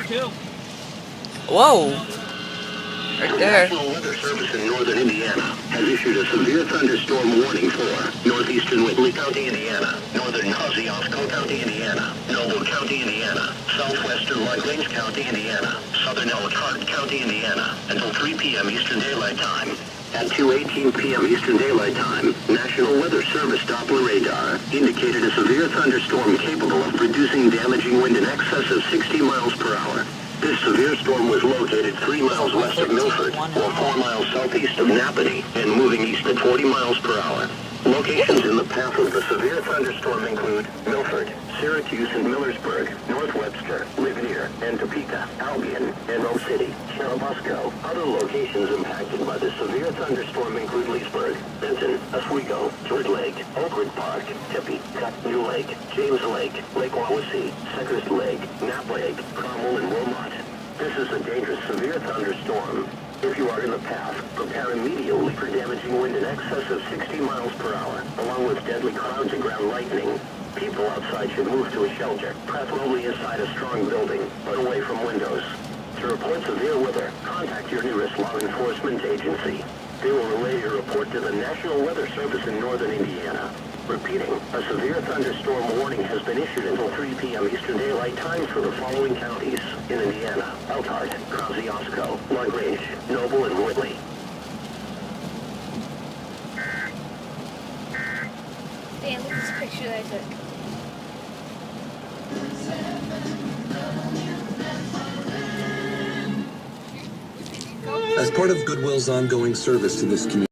there too. Whoa. Right there. The National Weather Service in northern Indiana has issued a severe thunderstorm warning for northeastern Whitley County, Indiana, northern Kosciuszko County, Indiana, Noble County, Indiana, southwestern LaGrange County, Indiana, southern Elkhart County, Indiana, until 3 p.m. Eastern Daylight Time. At 2:18 p.m. Eastern Daylight Time, National Weather Service Doppler radar indicated a severe thunderstorm capable of producing damaging wind in excess of 60 miles per hour. This severe storm was located 3 miles west of Milford, or 4 miles southeast of Napanee, and moving east at 40 miles per hour. Locations in the path of the severe thunderstorm include Milford, Syracuse and Millersburg, North Webster, Livonia, and Topeka, Albion, and Rome City, Churubusco. Other locations impacted by the severe thunderstorm include Leesburg, Benton, Oswego, George Lake, Oakwood Park, Tippy, New Lake, James Lake, Lake Wawasee, Secrest Lake, Knapp Lake, Cromwell, and Wilmot. This is a dangerous severe thunderstorm. If you are in the path, prepare immediately for damaging wind in excess of 60 miles per hour, along with deadly clouds and ground lightning. People outside should move to a shelter, preferably inside a strong building, but away from windows. To report severe weather, contact your nearest law enforcement agency. They will relay your report to the National Weather Service in northern Indiana. Repeating, a severe thunderstorm warning has been issued until 3 p.m. Eastern Daylight Time for the following counties in Indiana: Elkhart, Kosciuszko, LaGrange, Noble, and Whitley. Damn, look at this picture that I took. As part of Goodwill's ongoing service to this community,